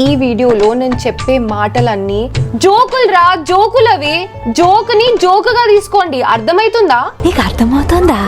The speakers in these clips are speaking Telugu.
ఈ వీడియోలో నేను చెప్పే మాటలన్నీ జోకులు రా, జోకులవి. జోకుని జోకుగా తీసుకోండి, అర్థమైతుందా? నీకు అర్థమవుతుందా?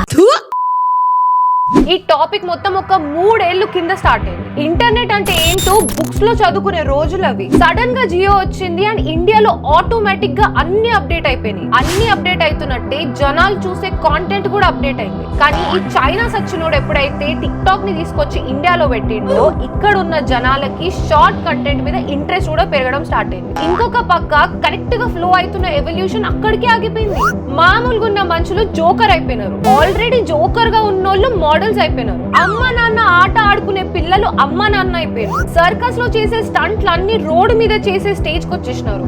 ఈ టాపిక్ మొత్తం ఒక 3 ఏళ్లు కింద స్టార్ట్ అయింది. ఇంటర్నెట్ అంటే ఏంటో బుక్స్ లో చదువుకునే రోజులు అవి. సడన్ గా జియో వచ్చింది అండ్ ఇండియాలో ఆటోమేటిక్ గా అన్ని అప్డేట్ అయిపోయినాయి. అన్ని అప్డేట్ అవుతున్నట్టే జనాలు చూసే కాంటెంట్ కూడా అప్డేట్ అయింది. కానీ ఈ చైనా సచ్చినోడు ఎప్పుడైతే టిక్ టాక్ ని తీసుకొచ్చి ఇండియాలో పెట్టిండో ఇక్కడ ఉన్న జనాలకి షార్ట్ కంటెంట్ మీద ఇంట్రెస్ట్ కూడా పెరగడం స్టార్ట్ అయింది. ఇంకొక పక్క కరెక్ట్ గా ఫ్లో అవుతున్న ఎవల్యూషన్ అక్కడికే ఆగిపోయింది. మామూలుగా ఉన్న మనుషులు జోకర్ అయిపోయినారు. ఆల్రెడీ జోకర్ గా ఉన్నోళ్ళు మోడల్స్ అయిపోయినారు. అమ్మ నాన్న ఆట ఆడుకునే పిల్లలు అమ్మ నాన్న అయిపోయారు. సర్కస్ లో చేసే స్టంట్లు అన్ని రోడ్డు మీద చేసే స్టేజ్ కి వచ్చేసినారు.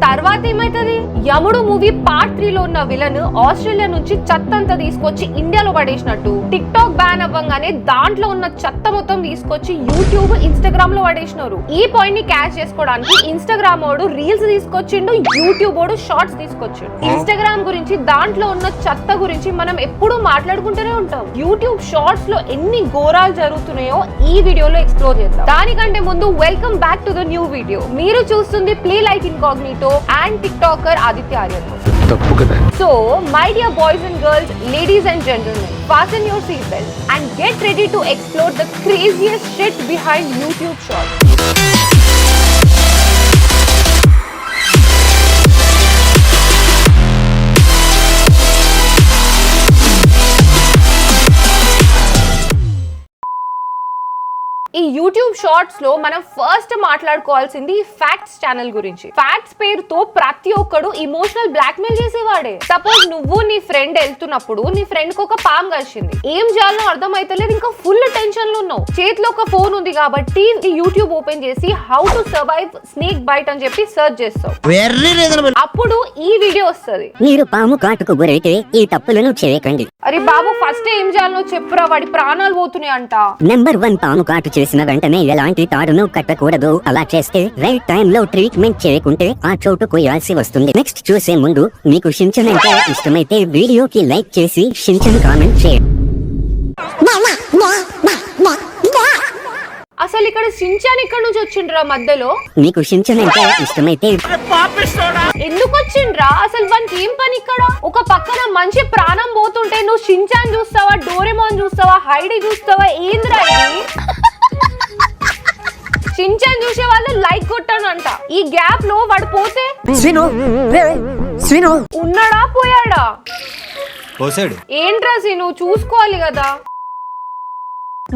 తర్వాత ఏమైతుంది? యముడు మూవీ పార్ట్ 3 లో ఉన్న విలన్ ఆస్ట్రేలియా నుంచి చెత్త అంతా తీసుకొచ్చి ఇండియాలో పడేసినట్టు టిక్ టాక్ బ్యాన్ అవ్వగానే దాంట్లో ఉన్న చెత్త మొత్తం తీసుకొచ్చి యూట్యూబ్, ఇన్స్టాగ్రామ్ లో పడేసినారు. ఈ పాయింట్ ని క్యాచ్ చేసుకోవడానికి ఇన్స్టాగ్రామ్ వాడు రీల్స్ తీసుకొచ్చిండు, యూట్యూబ్ వాడు షార్ట్స్ తీసుకొచ్చిండు. ఇన్స్టాగ్రామ్ గురించి, దాంట్లో ఉన్న చెత్త గురించి మనం ఎప్పుడూ మాట్లాడుకుంటూనే ఉంటాం. యూట్యూబ్ షార్ట్స్ లో ఎన్ని ఘోరాలు జరుగుతున్నాయో ఈ వీడియోలో ఎక్స్ప్లోర్ చేద్దాం. దానికంటే ముందు welcome back to the new video. మీరు చూస్తుంది play like incognito and TikToker Aditya Aryan. So, my dear boys and girls, ladies and gentlemen, fasten your seatbelts and get ready to explore the craziest shit behind YouTube Shorts. ఈ యూట్యూబ్ షార్ట్స్ లో మనం ఫస్ట్ మాట్లాడుకోవాల్సింది ఫ్యాక్ట్స్ ఛానల్ గురించి. ఫ్యాక్ట్స్ పేరుతో ప్రతి ఒక్కడు ఇమోషనల్ బ్లాక్ మెయిల్ చేసేవాడే. సపోజ్ నువ్వు నీ ఫ్రెండ్ వెళ్తున్నప్పుడు నీ ఫ్రెండ్ కు ఒక పాము కలిసింది. ఏం చేయాలో అర్థమైతలేదు, ఇంకా ఫుల్ టెన్షన్ లో ఉన్నావు. చేతిలో ఒక ఫోన్ ఉంది కాబట్టి యూట్యూబ్ ఓపెన్ చేసి how to survive snake bite అని చెప్పి సెర్చ్ చేస్తావు. అప్పుడు ఈ వీడియో వస్తుంది. మీరు పాము కాటుకు గురైతే ఈ తప్పులను చేయకండి. అరే బాబు, ఫస్ట్ ఏం చేయాలో చెప్పురా, వాడి ప్రాణాలు పోతున్నాయి అంట. నెంబర్ 1, పాము కాటు చేసిన వెంటనే ఎలాంటి తాడును కట్టకూడదు. అలా చేస్తే రైట్ టైం లో ట్రీట్మెంట్ చేయకుంటే ఆ చోటు కొయ్యాల్సి వస్తుంది. నెక్స్ట్ చూసే ముందు మీకు షించన్ అంటే ఇష్టమైతే వీడియోకి లైక్ చేసి షించన్ కామెంట్ చేయండి. అసలు ఇక్కడ షించాన్ ఇక్కడ నుంచి వచ్చిండ్రా మధ్యలో? మీకు షించన్ అంటే ఇష్టమైతే ఎందుకు వచ్చిండ్రా? అసలు వానికి ఏం పని ఇక్కడ? ఒక పక్కన మంచి ప్రాణం పోతుంటే నువ్వు షించాన్ చూస్తావా, డోరేమోన్ చూస్తావా, హైడీ చూస్తావా? ఏంద్రా ఇది? షించాన్ చూసే వాళ్ళు లైక్ కొట్టానంట. ఈ గ్యాప్ లో వాడు పోతే ఉన్నాడా పోయాడా? ఏంట్రా సీను, చూసుకోవాలి కదా.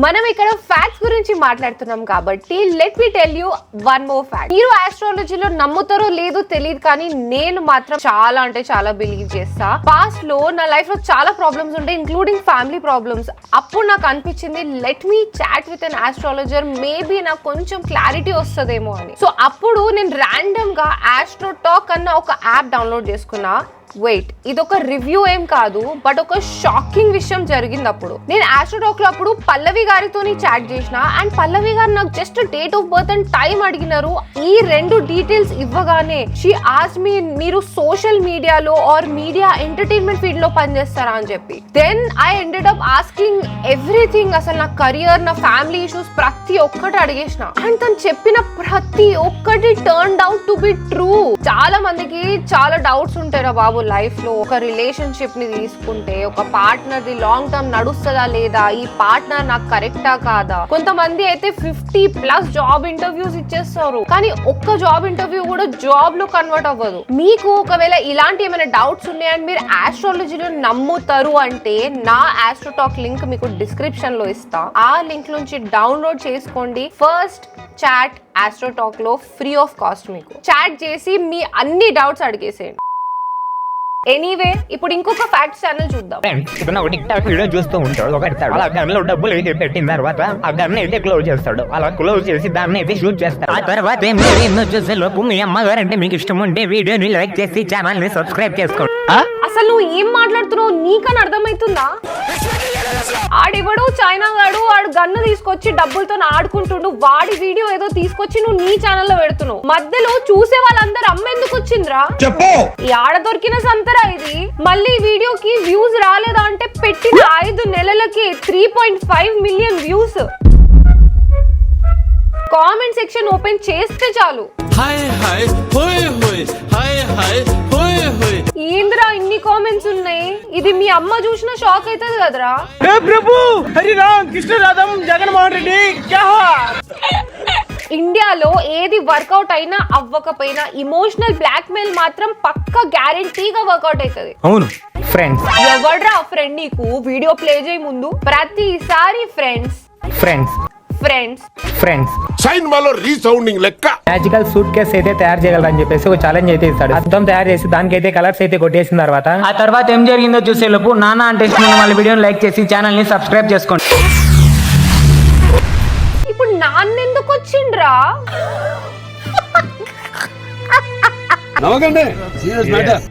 మనం ఇక్కడ ఫ్యాక్ట్స్ గురించి మాట్లాడుతున్నాం కాబట్టి let me tell you one more fact. మీరు ఆస్ట్రాలజీలో నమ్ముతారో లేదో తెలియదు, కానీ నేను మాత్రం చాలా అంటే చాలా బిలీవ్ చేస్తా. పాస్ట్ లో నా లైఫ్ లో చాలా ప్రాబ్లమ్స్ ఉంటాయి, ఇంక్లూడింగ్ ఫ్యామిలీ ప్రాబ్లమ్స్. అప్పుడు నాకు అనిపించింది let me chat with an astrologer, maybe నాకు కొంచెం క్లారిటీ వస్తుందేమో అని. సో అప్పుడు నేను ర్యాండమ్ గా ఆస్ట్రో టాక్ అన్న ఒక యాప్ డౌన్లోడ్ చేసుకున్నా. వెయిట్, ఇదొక రివ్యూ ఏం కాదు, బట్ ఒక షాకింగ్ విషయం జరిగింది. అప్పుడు నేను ఆస్ట్రోటాక్ లో అప్పుడు పల్లవి గారితోని చాట్ చేసిన అండ్ పల్లవి గారు నాకు just date of birth and time అడిగినారు. ఈ 2 డీటెయిల్స్ ఇవ్వగానే షీ ఆస్క్డ్ మీ, మీరు సోషల్ మీడియాలో ఆర్ మీడియా ఎంటర్టైన్మెంట్ ఫీల్డ్ లో పనిచేస్తారా అని చెప్పి. Then I ended up asking everything. అసలు నా కెరియర్, నా ఫ్యామిలీ ఇష్యూస్ ప్రతి ఒక్కటి అడిగేసిన అండ్ తను చెప్పిన ప్రతి ఒక్కటి turned out to be true. చాలా మందికి చాలా డౌట్స్ ఉంటాయి బాబు లైఫ్ లో. ఒక రిలేషన్షిప్ ని తీసుకుంటే ఒక పార్ట్నర్ ది లాంగ్ టర్మ్ నడుస్తుందా లేదా, ఈ పార్ట్నర్ నాకు కరెక్టా కాదా. కొంతమంది అయితే 50+ జాబ్ ఇంటర్వ్యూస్ ఇచ్చేస్తారు, కానీ ఒక్క జాబ్ ఇంటర్వ్యూ కూడా జాబ్ లో కన్వర్ట్ అవ్వదు. మీకు ఒకవేళ ఇలాంటి ఏమైనా డౌట్స్ ఉన్నాయని మీరు ఆస్ట్రాలజీలో నమ్ముతారు అంటే నా ఆస్ట్రోటాక్ లింక్ మీకు డిస్క్రిప్షన్ లో ఇస్తా. ఆ లింక్ నుంచి డౌన్లోడ్ చేసుకోండి. ఫస్ట్ చాట్ ఆస్ట్రోటాక్ లో ఫ్రీ ఆఫ్ కాస్ట్. మీకు చాట్ చేసి మీ అన్ని డౌట్స్ అడిగేసేయండి. ఎనీవే, ఇప్పుడు ఇంకొక ఫ్యాక్ట్స్ ఛానల్ చూద్దాం. వీడియో చూస్తూ ఉంటాడు, అలా గన్లో డబ్బులు అయితే పెట్టిన తర్వాత ఆ గన్ అయితే క్లోజ్ చేస్తాడు. అలా క్లోజ్ చేసి దాన్ని అయితే షూట్ చేస్తాడు. ఆ తర్వాత చూసే లోపు మీ అమ్మగారు అంటే మీకు ఇష్టం ఉంటే వీడియోని లైక్ చేసి ఛానల్ ని సబ్స్క్రైబ్ చేసుకోండి. అసలు నువ్వు ఏం మాట్లాడుతున్నావు నీకని అర్థమవుతుందా? ఆడెవడో చైనా వాడు గన్ను తీసుకొచ్చి డబ్బులతో ఆడుకుంటుండు. వాడి వీడియో ఏదో తీసుకొచ్చి నువ్వు నీ ఛానల్లో పెడుతున్నావు. మధ్యలో చూసే వాళ్ళందరూ అమ్మ ఎందుకు వచ్చిందిరా? ఈ ఆడ దొరికిన సంతరా ఇది. మళ్ళీ వీడియోకి వ్యూస్ రాలేదా అంటే పెట్టిన 5 నెలలకి 3.5 million views. Comment section open చేస్తే చాలు हाय हाय होय होय हाय हाय होय होय ఏంద్రా ఇన్ని కామెంట్స్ ఉన్నాయి, ఇది మీ అమ్మ చూసిన షాక్ అవుతుంది కదరా. प्रभु हरि राम कृष्ण राधम जगन्मोहन रेड्डी क्या हुआ ఇండియాలో ఏది వర్కౌట్ అయినా అవ్వకపోయినా ఇమోషనల్ బ్లాక్ మెయిల్ మాత్రం పక్కా గ్యారెంటీగా వర్కౌట్ అవుతుంది. అవును ఫ్రెండ్స్ ఎవడ్రా ఫ్రెండ్ నీకు వీడియో ప్లే చేయ ముందు ప్రతిసారి ఫ్రెండ్స్ ఫ్రెండ్స్ ఫ్రెండ్స్ ఫ్రెండ్స్ సైన్ మాలో రీసౌండింగ్ లెక్క మ్యాజికల్ సూట్ కేస్ అయితే తయారు చేయగలరని చెప్పేసి ఒక ఛాలెంజ్ అయితే ఇస్తాడు. అర్థం తయారు చేసి దానికైతే కలర్స్ అయితే కొట్టేసిన తర్వాత ఆ తర్వాత ఏం జరిగిందో చూసే లోపు నానా అంటే వాళ్ళ వీడియోని లైక్ చేసి ఛానల్ ని సబ్స్క్రైబ్ చేసుకోండి. ఇప్పుడు నాన్నెందుకు వచ్చిండ్రా?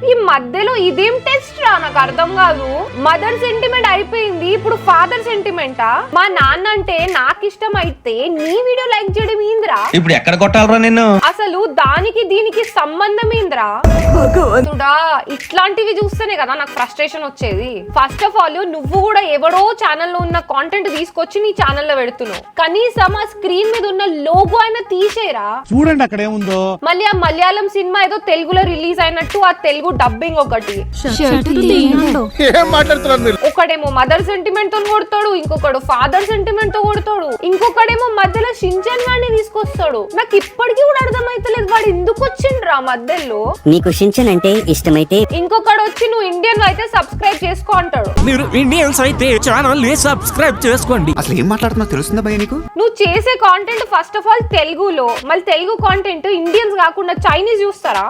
ఈ మధ్యలో ఇదేం టెస్ట్ రా, నాకు అర్థం కాదు. మదర్ సెంటిమెంట్ అయిపోయింది, ఇప్పుడు ఫాదర్ సెంటిమెంటా? మా నాన్న అంటే నాకు ఇష్టం అయితే నీ వీడియో లైక్ చేయడం ఏంద్రా? ఇప్పుడు ఎక్కడ కొట్టాలరా నిన్ను? అసలు దానికి దీనికి సంబంధం ఏంద్రా? భగవంతుడా, ఇట్లాంటివి చూస్తేనే కదా నాకు ఫ్రస్ట్రేషన్ వచ్చేది. ఫస్ట్ ఆఫ్ ఆల్ నువ్వు కూడా ఎవడో ఛానల్లో ఉన్న కాంటెంట్ తీసుకొచ్చి నీ ఛానల్లో పెడుతున్నావు. కనీసం ఆ స్క్రీన్ మీద ఉన్న లోగో అయినా తీసేరా. చూడండి అక్కడ ఏముందో. మళ్ళీ ఆ మలయాళం సినిమా ఏదో తెలుగులో రిలీజ్ అయినట్టు ఆ తెలుగు డబ్బింగ్ ఒకటి. ఏం మాట్లాడుతున్నారు మీరు? ఒకడేమో మదర్ సెంటిమెంట్ తో కొడతాడు, ఇంకొకడు ఫాదర్ సెంటిమెంట్ తో కొడతాడు, ఇంకొకడేమో మధ్యలో షించాన్ వాడిని తీసుకొస్తాడు. నాకు ఇప్పటికీ కూడా అర్థమైతలేదు వాడు ఎందుకు వచ్చిండ్రా మధ్యలో. నీకు షించన్ అంటే ఇష్టమైతే ఇంకొకడు వచ్చి నువ్వు ఇండియన్ అయితే సబ్స్క్రైబ్ చేసుకో అంటాడు. మీరు ఇండియన్స్ అయితే ఛానల్ ని సబ్స్క్రైబ్ చేసుకోండి. అసలు ఏం మాట్లాడుతున్నా తెలుస్తుందా భయ నీకు? నువ్వు చేసే కాంటెంట్ ఫస్ట్ ఆఫ్ ఆల్ తెలుగులో, మళ్ళీ తెలుగు కాంటెంట్ ఇండియన్స్ కాకుండా చైనీస్ చూస్తారా?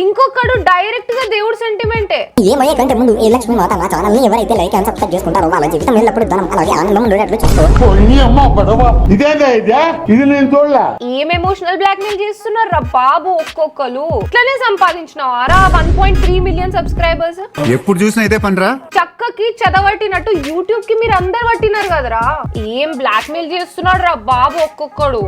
ఇంకొకడు డైరెక్ట్ గా దేవుడు సెంటిమెంటే. ఏమయ్యే కంటే ముందు ఈ లక్ష్మి మాత నా ఛానల్ ని ఎవరైతే లైక్ అండ్ సబ్స్క్రైబ్ చేసుకుంటారో వాళ్ళ జీవితం ఎల్లప్పుడూ ధనం అలాగే ఆనందం ఉండేటట్లు చూసుకో. ఇది నేను చూడలే. ఏం ఎమోషనల్ బ్లాక్ మెయిల్ చేస్తున్నారు రా బాబు ఒక్కొక్కరు. ఇట్లనే సంపాదించినవారా 1.3 మిలియన్ సబ్స్క్రైబర్స్. ఎప్పుడు చూసినా ఇదే పనిరా. చక్కకి చదవట్టినట్టు యూట్యూబ్ కి మీరు అందరు పట్టినారు కదరా. ఏం బ్లాక్ మెయిల్ చేస్తున్నాడు రా బాబు ఒక్కొక్కడు.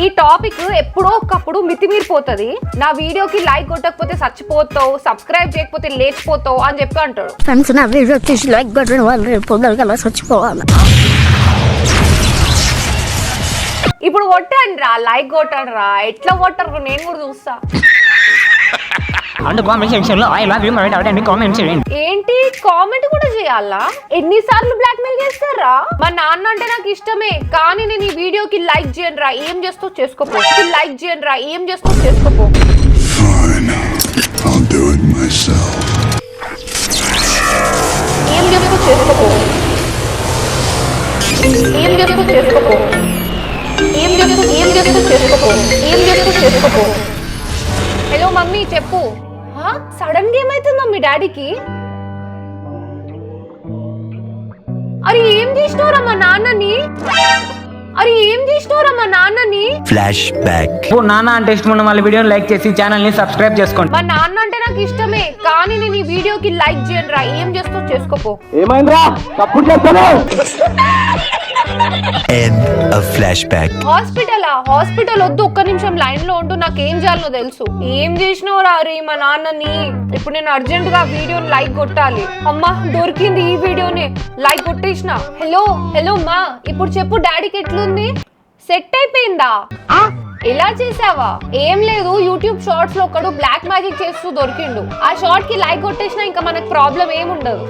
ఈ టాపిక్ ఎప్పుడో ఒకప్పుడు మితిమీరిపోతది. నా వీడియోకి లైక్ కొట్టకపోతే చచ్చిపోతావు, సబ్స్క్రైబ్ చేయకపోతే లేచిపోతావు అని చెప్పి అంటాడు. ఫ్రెండ్స్ నా వీడియో చూసి లైక్ కొట్టడం వల్ల రేపు చచ్చిపోవాలి. ఇప్పుడు కొట్టండి రా, లైక్ కొట్టండి రా. ఎట్లా కొట్టరు నేను కూడా చూస్తా. అంటే కామెంట్ సెక్షన్ లో I love you my dad అని కామెంట్ చేయండి. ఏంటి కామెంట్ కూడా చేయాలా? ఎన్నిసార్లు బ్లాక్ మెయిల్ చేస్తారా? మా నాన్న అంటే నాకు ఇష్టమే, కానీ నేను ఈ వీడియోకి లైక్ చేయను రా, ఏం చేస్తావు చేసుకోపో. లైక్ చేయను రా, ఏం చేస్తావు చేసుకోపో. ఏం చేస్తావు చేసుకోపో. ఏం చేస్తావు చేసుకోపో. ఏం చేస్తావు చేసుకోపో. ఏం చేస్తావు చేసుకోపో. హలో మమ్మీ చెప్పు. సడన్ గా ఏమైతుందో మీ డాడీకి? అరే ఏం చేసినవరా మా నాన్నని? Flash back. నానా అంటే ఇష్టం ఉన్న వాళ్ళ వీడియోని లైక్ చేసి ఛానల్ ని సబ్స్క్రైబ్ చేసుకోండి. మా నాన్న అంటే నాకు ఇష్టమే, కానీ నేను ఈ వీడియోకి లైక్ చేయను రా, ఏం చేస్తావు చేసుకోపో. ఏమైందిరా? తప్పుడు చేస్తాను. End of flash back. Hospital వద్దు, ఒక్క నిమిషం లైన్ లో ఉంటూ నాకు ఏం చేయాలో తెలుసు. ఏం చేసినావు రా రే మా నాన్నని? ఇప్పుడు నేను అర్జెంట్ గా వీడియోని లైక్ కొట్టాలి. అమ్మా దొరికింది ఈ వీడియోని, లైక్ కొట్టేసిన. హలో మా, ఇప్పుడు చెప్పు డాడీకి ఎట్లుంది? సెట్ అయిపోయిందా? ఎలా చేసావా? ఏం లేదు, యూట్యూబ్ షార్ట్స్ లో ఒకడు బ్లాక్ మ్యాజిక్ చేస్తూ దొరికిండు. ఆ షార్ట్ కి లైక్ కొట్టేసినా ఇంకా మనకు ప్రాబ్లం ఏముండదు.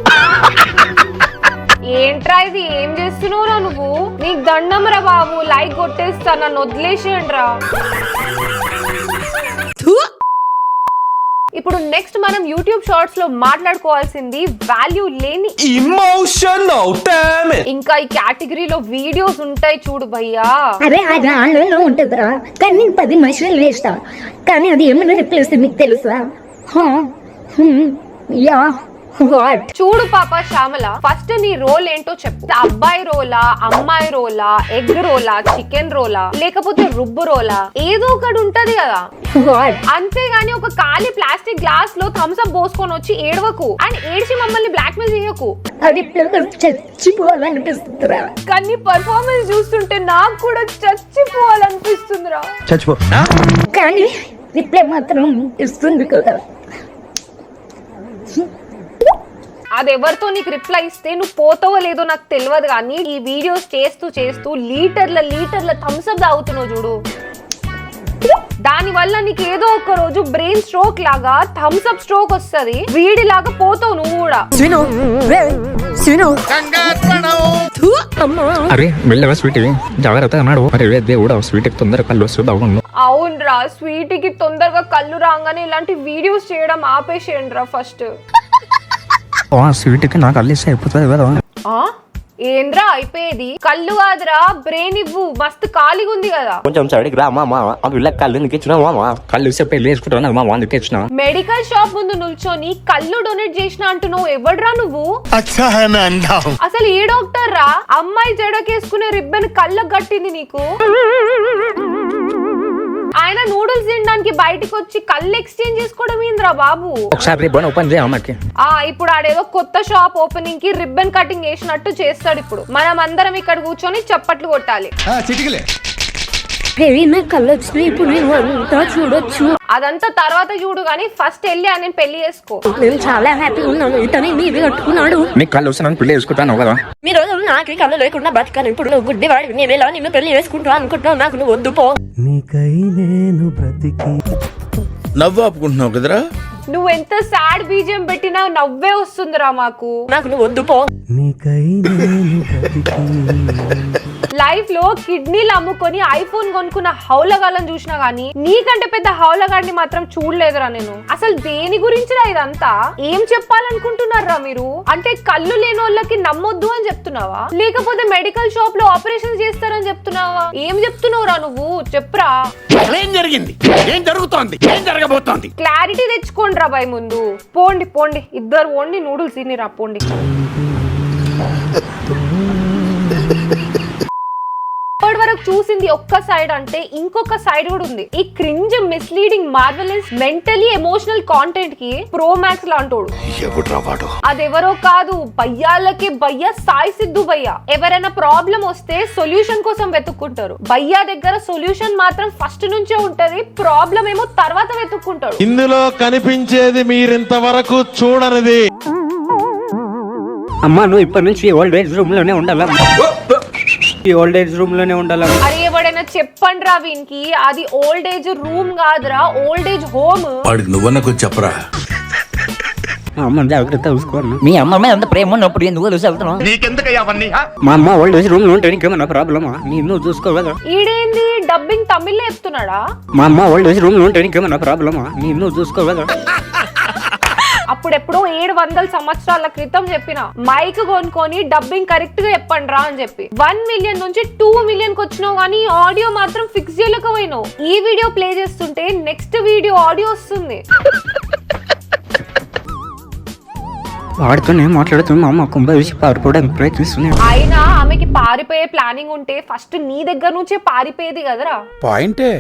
ఏంట్రా ఇది, ఏం చేస్తున్నావురా నువ్వు? నీకు దండం రా బాబు, లైక్ కొట్టేస్తా, నన్ను వదిలేసేయండి రా. ఇప్పుడు నెక్స్ట్ మనం యూట్యూబ్ షార్ట్స్ లో మాట్లాడుకోవాల్సింది వాల్యూ లేని ఇమోషనల్ డామేజ్. ఇంకా ఈ కేటగిరీలో వీడియోస్ ఉంటాయి చూడు భయ్యా. అరే అది ఆన్లైన్ లో ఉంటుందిరా, కానీ నేను 10 మనుషులు వేస్తా, కానీ అది ఏమైనా రిప్లై వస్తుంది మీకు తెలుసా? Yeah what? చూడు పాప శ్యామల, ఫస్ట్ నీ రోల్ ఏంటో చెప్పు. అబ్బాయి రోలా, అమ్మాయి రోలా, ఎగ్ రోలా, చికెన్ రోలా, లేకపోతే రుబ్బు రోలా, ఏదో ఒకటి ఉంటది కదా. అంతేగాని ఒక ఖాళీ ప్లాస్టిక్ గ్లాస్ లో థమ్స్ అప్ పోసుకొని వచ్చి ఏడవకు అండ్ ఏడ్చి మమ్మల్ని బ్లాక్ మెయిల్ చేయకు. అది చచ్చిపోవాలనిపిస్తుందిరా. కానీ పర్ఫార్మెన్స్ చూస్తుంటే నాకు కూడా చచ్చిపోవాలనిపిస్తుందిరా. చచ్చిపో. కానీ రిప్లై మాత్రం ఇస్తుంది కదా. అది ఎవరితో నీకు రిప్లై ఇస్తే నువ్వు పోతావో లేదో నాకు తెలియదు, కానీ ఈ వీడియోస్ చేస్తూ చేస్తూ లీటర్ల థమ్స్అప్ తాగుతున్నావు చూడు, దాని వల్ల నీకు ఏదో ఒక రోజు బ్రెయిన్ స్ట్రోక్ లాగా థమ్స్అప్ స్ట్రోక్ వస్తుంది, వీడిలాగా పోతావు నువ్వు కూడా. అరే వెళ్ళవా స్వీట్ జాగ్రత్త అన్నాడు. అరే దేవుడు స్వీట్ తొందరగా కళ్ళు వస్తుంది. అవునరా, స్వీట్కి తొందరగా కళ్ళు రాగానే ఇలాంటి వీడియోస్ చేయడం ఆపేసేయండి రా ఫస్ట్. స్వీట్కి నాకు కళ్ళు ఇస్తే అయిపోతుంది కదా. ఏంద్రా అయిపోయేది? కళ్ళు కాదురా, బ్రెయిన్ ఇవ్వు, మస్తు ఖాళీగా ఉంది కదా. కొంచెం సైడ్కి రా మామ, కళ్ళు నీకు ఇచ్చిన మామ, కళ్ళు ఇస్తే పెళ్లి వేసుకుంటావు మామ, అందుకే ఇచ్చిన. మెడికల్ షాప్ ముందు నిల్చొని కళ్ళు డొనేట్ చేసిన అంటున్నావు, ఎవడ్రా నువ్వు? అసలు ఏ డాక్టర్ రా అమ్మాయి జడకేసుకునే రిబ్బన్ కళ్ళకు కట్టింది నీకు? ఆయన నూడిల్స్ తినడానికి బయటకు వచ్చి కళ్ళు ఎక్స్చేంజ్ చేసుకోవడం ఏంద్రా బాబు? ఒకసారి రిబ్బన్ ఓపెన్ చేయమ్మకి. ఇప్పుడు ఆడేదో కొత్త షాప్ ఓపెనింగ్ కి రిబ్బన్ కటింగ్ చేసినట్టు చేస్తాడు. ఇప్పుడు మనం అందరం ఇక్కడ కూర్చొని చప్పట్లు కొట్టాలి. కళ్ళు వచ్చినాయి, ఇప్పుడు నేను అంతా చూడొచ్చు. అదంతా తర్వాత చూడు, గానీ ఫస్ట్ వెళ్ళి ఆయన పెళ్లి చేసుకో. నేను చాలా హ్యాపీగా ఉన్నాను, ఇతని నీది కట్టుకున్నాడు. నీకు కళ్ళు వస్తున్నాను పెళ్లి వేసుకుంటాను కదా. మీరు నాకు కళ్ళు లేకుండా బతకాను, ఇప్పుడు నువ్వు గుడ్డివాడివి, నేను ఎలా నిన్ను పెళ్లి చేసుకుంటా అనుకుంటున్నావు, నాకు నువ్వు వద్దు పో. నవ్వు ఆపుకుంటున్నావు కదరా. నువ్వు ఎంత సాడ్ బీజం పెట్టినా నవ్వే వస్తుందిరా మాకు. నాకు నువ్వు వద్దు పో. లైఫ్ లో కిడ్నీలు అమ్ముకొని ఐఫోన్ కొనుక్కున్న హౌలగాళ్ళని చూసినా గానీ నీకంటే పెద్ద హౌలగాడిని మాత్రం చూడలేదురా నేను. అసలు దేని గురించిరా ఇదంతా? ఏం చెప్పాలనుకుంటున్నారా మీరు? అంటే కళ్ళు లేని వాళ్ళకి నమ్మొద్దు అని చెప్తున్నావా, లేకపోతే మెడికల్ షాప్ లో ఆపరేషన్ చేస్తారని చెప్తున్నావా? ఏం చెప్తున్నావురా నువ్వు? చెప్పురా, ఏం జరిగింది, ఏం జరుగుతోంది, ఏం జరగబోతోంది? క్లారిటీ తెచ్చుకోండి రా బాయ్ ముందు. పోండి పోండి, ఇద్దరు పోండి, నూడిల్స్ తినిరా పోండి. ఇప్పటి వరకు చూసింది ఒక్క సైడ్ అంటే ఇంకొక సైడ్ కూడా ఉంది. ఈ cringe, misleading, marvellous, mentally emotional content కి ప్రో మ్యాక్స్ లాంటోడు. అదెవరో కాదు, బయ్యాలకి బయ్య సాయి సిద్ధు భయ్య. ఎవరైనా ప్రాబ్లం వస్తే సొల్యూషన్ కోసం వెతుక్కుంటారు, భయ్యా దగ్గర సొల్యూషన్ మాత్రం ఫస్ట్ నుంచే ఉంటది, ప్రాబ్లం ఏమో తర్వాత వెతుక్కుంటాడు. ఇందులో కనిపించేది మీరింతవరకు చూడనిది. అమ్మా నువ్వు ఇప్పటి నుంచి ఓల్డ్ ఏజ్ రూమ్ లోనే ఉండాలా, ఈ ఓల్డ్ ఏజ్ రూమ్ లోనే ఉండాలా? అరే ఎవడైనా చెప్పండి రా వీనికి, అది ఓల్డ్ ఏజ్ రూమ్ కాదురా, ఓల్డ్ ఏజ్ హోమ్. వాడికి నువ్వన్నా కొంచెం చెప్పరా. అమ్మ జాగ్రత్త చూసుకోండి. మీ అమ్మ మీద అంత ప్రేమ ఉన్నప్పుడు ఎందుకు వెళ్తున్నావు? మా అమ్మ ఓల్డ్ ఏజ్ రూమ్ లో ఉంటే నీకేమన్నా ప్రాబ్లమా? నువ్వు చూసుకోగలరా? ఈడేంది డబ్బింగ్ తమిళ్లో చెప్తున్నాడా? మా అమ్మ ఓల్డ్ ఏజ్ రూమ్ లో ఉంటే నీకేమన్నా ప్రాబ్లమా? నువ్వు చూసుకోగలరా? అప్పుడెప్పుడో 700 సంవత్సరాల క్రితం చెప్పిన మైక్ కొనుక్కొని డబ్బింగ్ కరెక్ట్ గా చెప్పండి రా అని చెప్పి 1 మిలియన్ నుంచి 2 మిలియన్ కి వచ్చినావు, కానీ ఆడియో మాత్రం ఫిక్స్ చేయలేకపోయినావు. ఈ వీడియో ప్లే చేస్తుంటే నెక్స్ట్ వీడియో ఆడియో వస్తుంది. వాడితోనే మాట్లాడుతూ మా అమ్మ కుంభ విషయం పారిపోవడానికి ప్రయత్నిస్తున్నాయి. అయినా ఆమెకి పారిపోయే ప్లానింగ్ ఉంటే ఫస్ట్ నీ దగ్గర నుంచే పారిపోయేది కదరా. పాయింటే.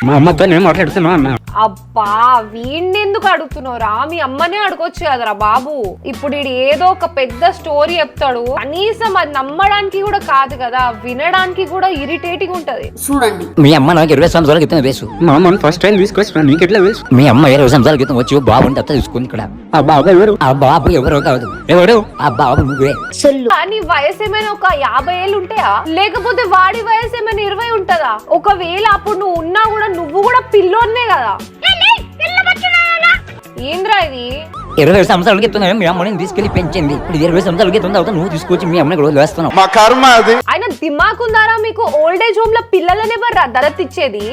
మా అమ్మతోనే మాట్లాడుతున్నా అన్న. అబ్బా వీణ్ణెందుకు అడుగుతున్నావురా? మీ అమ్మనే అడగొచ్చు కదరా బాబు. ఇప్పుడు ఇది ఏదో ఒక పెద్ద స్టోరీ చెప్తాడు, కనీసం అది నమ్మడానికి కూడా కాదు కదా, వినడానికి కూడా ఇరిటేటింగ్ ఉంటది. చూడండి, మీ అమ్మ నాకు 20 సంవత్సరాల క్రితం వేసు. మా అమ్మని ఫస్ట్ టైం తీసుకొచ్చిన నీకు ఎట్లా వేసు? మీ అమ్మ 20 సంవత్సరాల క్రితం వచ్చి బాబుని దత్త తీసుకుంది ఇక్కడ. ఆ బాబు ఎవరు? ఆ బాబు ఎవరో కాదు. ఎవరు? ఆ బాబు నువ్వే. కానీ వయసు ఏమైనా ఒక 50 ఏళ్ళు ఉంటాయా, లేకపోతే వాడి వయసు ఏమైనా 20 ఉంటదా? ఒకవేళ అప్పుడు నువ్వు ఉన్నా కూడా నువ్వు కూడా పిల్లోనే కదా. ఏంద్రా ఇది? 20 సంవత్సరాల క్రితం మీ అమ్మని తీసుకెళ్లి పెంచింది. ఇప్పుడు 20 సంవత్సరాల క్రితం తర్వాత నువ్వు తీసుకొచ్చి మీ అమ్మని కూడా వేస్తున్నావు. మా కర్మ అది. ఆయన దిమాక్ ఉందారా మీకు? ఓల్డ్ ఏజ్ హోమ్ లో పిల్లలని ఎవరు దళతిచ్చేది?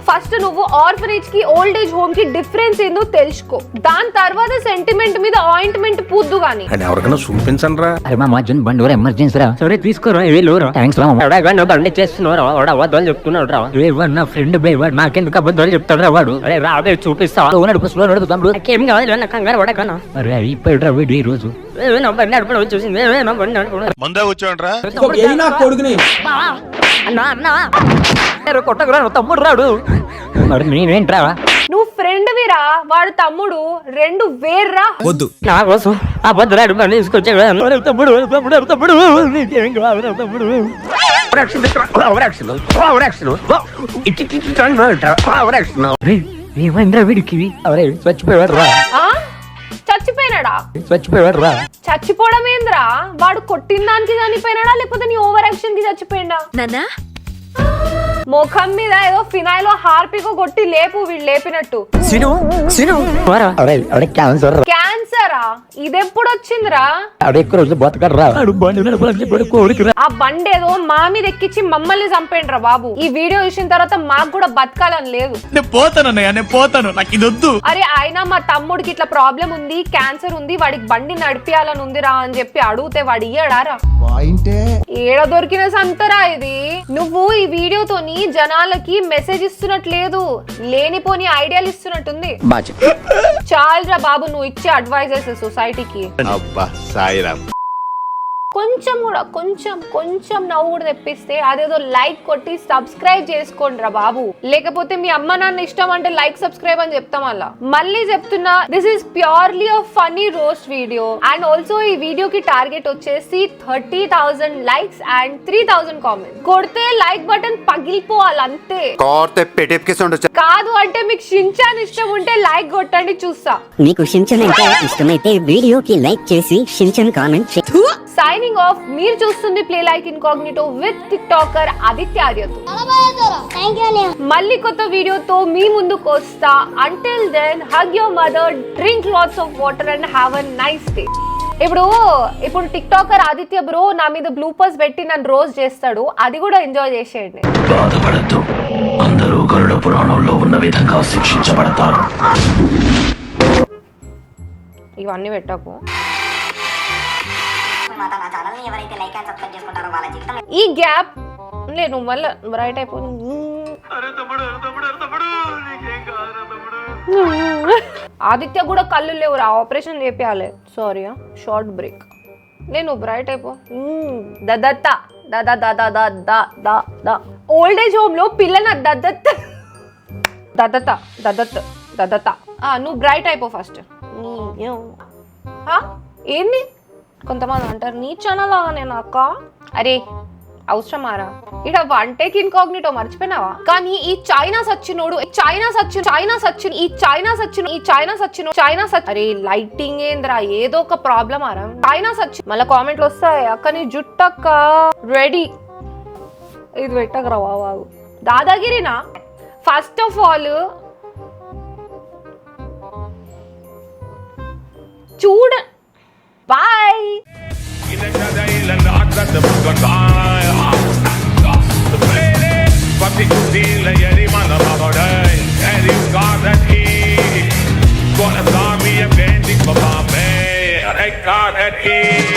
ఫస్ట్ నువ్వు ఆర్ఫనేజ్ కి ఓల్డ్ ఏజ్ హోమ్ కి డిఫరెన్స్ ఏందో తెలుసుకో, దాని తర్వాత సెంటిమెంట్ మీద ఆయింట్మెంట్ పూద్దు గాని. ఎవరికైనా చూపించండి రా. అరే మా మధ్యన బండి వర ఎమర్జెన్సీ రా. సరే తీసుకోరా. థ్యాంక్స్ రా. బండి చేస్తున్నావు వాడు అబద్ధాలు చెప్తున్నాడు రా. నా ఫ్రెండ్ బే వాడు నాకెందుకు అబద్ధాలు చెప్తాడు రా వాడు. అరే రాబే చూపిస్తా. ఏం కావాలి కంగారు పడకన్నా. అరే అయిపోయాడు వీడు ఈ రోజు. చూసింది ముందే కూర్చోండి. కొట్టకురా తమ్ముడు రాడు. మరి నేనేంట్రా? నువ్వు ఫ్రెండ్ విరా, వాడు తమ్ముడు, రెండు వేర్రా. వద్దు నా కోసం అబద్ధాలు బండి తీసుకొచ్చాడు తమ్ముడు. తమ్ముడు తమ్ముడు నీకేం కావాలి తమ్ముడు? ఏమైందిరా వీడికి అవరే చచ్చిపోయాడు రా ఆ చచ్చిపోయినాడా? చచ్చిపోయాడు రా చచ్చిపోవడం ఏంద్రా? వాడు కొట్టిన దానికి చనిపోయినాడా లేకపోతే నీ ఓవర్ యాక్షన్ కి చచ్చిపోయిందా? నాన్నా ముఖం మీద ఏదో ఫినాయిల్ హార్పికో కొట్టి లేపు, వీడు లేపినట్టు. క్యాన్సర్ క్యాన్సరా? ఇదెప్పుడు వచ్చిందిరా? ఎక్కువ రోజులు బతకడు రా ఆ బండి ఏదో మా మీద ఎక్కించి మమ్మల్ని చంపేండ్రా బాబు. ఈ వీడియో చూసిన తర్వాత మాకు కూడా బతకాలని లేదు. నేను పోతాను అన్నయ్య, నేను పోతాను, నాకు ఇది వద్దు. అరే ఆయన మా తమ్ముడికి ఇట్లా ప్రాబ్లం ఉంది, క్యాన్సర్ ఉంది, వాడికి బండి నడిపియాలని ఉందిరా అని చెప్పి అడిగితే వాడు ఇయ్యడారా? ఏడ దొరికిన సంతరా ఇది? నువ్వు ఈ వీడియోతోని జనాలకి మెసేజ్ ఇస్తున్నట్లేదు, లేనిపోని ఐడియాలు ఇస్తున్నట్టుంది. చాలురా బాబు నువ్వు ఇచ్చే అడ్వైజెస్ సొసైటీకి. అబ్బా సాయిరామ్. కొంచెం కూడా కొంచెం నవ్వు కూడా తెప్పిస్తే అదేదో లైక్ కొట్టి సబ్స్క్రైబ్ చేసుకోండి రా బాబు. లేకపోతే మీ అమ్మ నాన్న ఇష్టం అంటే లైక్ సబ్స్క్రైబ్ అని చెప్తాం. అలా మళ్ళీ చెప్తున్నా, this is purely a funny roast video. And also ఈ వీడియోకి టార్గెట్ వచ్చేసి 30,000 లైక్స్ అండ్ 3,000 కామెంట్స్. కొడితే లైక్ బటన్ పగిలిపోవాలి అంతే. కాదు అంటే మీకు షించాన్ ఇష్టం ఉంటే లైక్ కొట్టండి, చూస్తా. మీకు షించన్ అంటే ఇష్టమైతే వీడియోకి లైక్ చేసి షించన్ కామెంట్ సైనింగ్ ఆఫ్. మీరు చూస్తుంది play like incognito with tick talker Aditya ఆర్యతో. మళ్ళీ కొత్త వీడియోతో మీ ముందుకు వస్తా. Until then hug your mother, drink lots of water and have a nice day. ఇప్పుడు టిక్ టాకర్ ఆదిత్య బ్రో నా మీద బ్లూపర్స్ పెట్టి నన్ను రోజ్ చేస్తాడు, అది కూడా ఎంజాయ్ చేసేయండి. బాధపడద్దు, అందరూ గరుడ పురాణంలో ఉన్న విధంగా శిక్షించబడతారు. ఇవన్నీ పెట్టకు. ఈ గ్యాప్ నేను మళ్ళీ రైట్ అయిపోయింది. ఆదిత్య కూడా కళ్ళు లేవురా, ఆపరేషన్ చేపియాలి. Sorry short break. నేను బ్రైట్ అయిపో. ఓల్డ్ ఏజ్ హోమ్ లో పిల్లల దదత్త నువ్వు బ్రైట్ అయిపో ఫస్ట్. ఏంది కొంతమంది అంటారు నీ ఛానల్ నేను అక్క. అరే అవసరమారా? ఇడ వంటకి ఇన్కాగ్నిటో మర్చిపోయినావా? కానీ ఈ చైనా అరే లైటింగ్ ఏంద్రా, ఏదో ఒక ప్రాబ్లం ఆరా. చైనా సచ్చి మళ్ళీ కామెంట్లు వస్తాయి, అక్క నీ జుట్టక్క రెడీ. ఇది పెట్టకరా బాబు, దాదాగిరినా? ఫస్ట్ ఆఫ్ ఆల్ చూడ. Bye. Gonna start me a bending for my man. I got that heat.